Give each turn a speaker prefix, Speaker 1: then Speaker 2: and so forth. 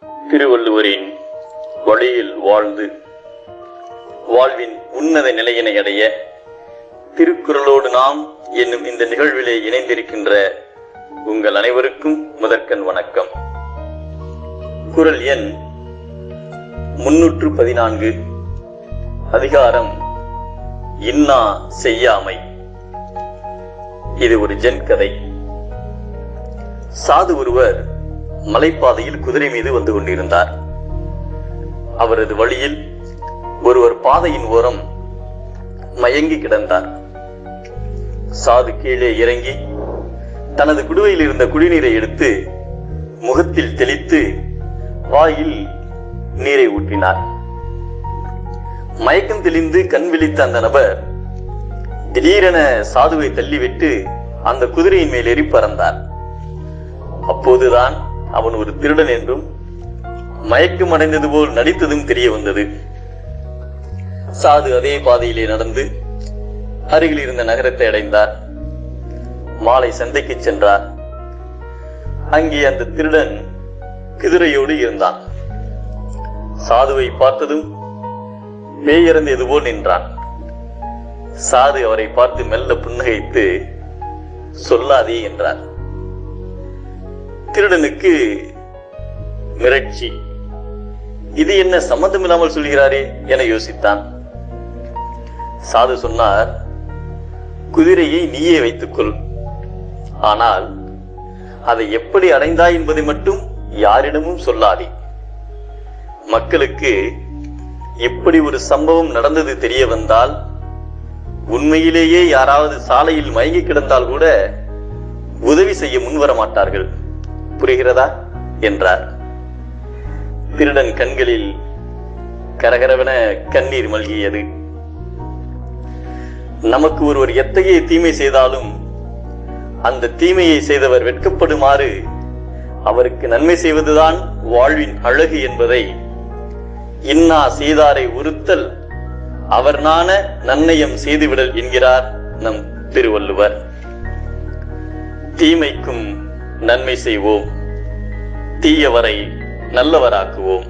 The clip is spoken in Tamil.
Speaker 1: திருவள்ளுவரின் வழியில் வாழ்ந்து வாழ்வின் உன்னத நிலையினை அடைய திருக்குறளோடு நாம் என்னும் இந்த நிகழ்விலே இணைந்திருக்கின்ற உங்கள் அனைவருக்கும் முதற்கண் வணக்கம். குறள் எண் 314, அதிகாரம் இன்னா செய்யாமை. இது ஒரு ஜென் கதை. சாது ஒருவர் மலைப்பாதையில் குதிரை மீது வந்து கொண்டிருந்தார். அவரது வழியில் ஒருவர் பாதையின் ஓரம் மயங்கி கிடந்தார். சாது கீழே இறங்கி தனது குடுவையில் இருந்த குடிநீரை எடுத்து முகத்தில் தெளித்து வாயில் நீரை ஊற்றினார். மயக்கம் தெளிந்து கண் விழித்த அந்த நபர் திடீரென சாதுவை தள்ளிவிட்டு அந்த குதிரையின் மேல் ஏறி பறந்தார். அப்போதுதான் அவன் ஒரு திருடன் என்றும் மயக்கம் அடைந்தது போல் நடித்ததும் தெரிய வந்தது. சாது அதே பாதையிலே நடந்து அருகில் இருந்த நகரத்தை அடைந்தார். மாலை சந்தைக்கு சென்றார். அங்கே அந்த திருடன் குதிரையோடு இருந்தான். சாதுவை பார்த்ததும் பேயறந்தது போல் நின்றான். சாது அவரை பார்த்து மெல்ல புன்னகைத்து சொல்லாதே என்றார். திருடனுக்கு மிரட்சி. இது என்ன சம்பந்தம் இல்லாமல் சொல்கிறாரே என யோசித்தான். சாது சொன்னார், குதிரையை நீயே வைத்துக்கொள், ஆனால் அதை எப்படி அடைந்தாய் என்பதை மட்டும் யாரிடமும் சொல்லாதே. மக்களுக்கு எப்படி ஒரு சம்பவம் நடந்தது தெரிய வந்தால், உண்மையிலேயே யாராவது சாலையில் மயங்கி கிடந்தால் கூட உதவி செய்ய முன்வர மாட்டார்கள். புரிகிறதா என்றார். திருடன் கண்களில் கரகரவென கண்ணீர் மல்கியது. நமக்கு ஒருவர் எத்தகைய தீமை செய்தாலும் அந்த தீமையை செய்தவர் வெட்கப்படுமாறு அவருக்கு நன்மை செய்வதுதான் வாழ்வின் அழகு என்பதை இன்னா செய்தாரை உறுத்தல் அவர் நாண நன்னயம் செய்துவிடல் என்கிறார் நம் திருவள்ளுவர். தீமைக்கும் நன்மை செய்வோம், தீயவரை நல்லவராக்குவோம்.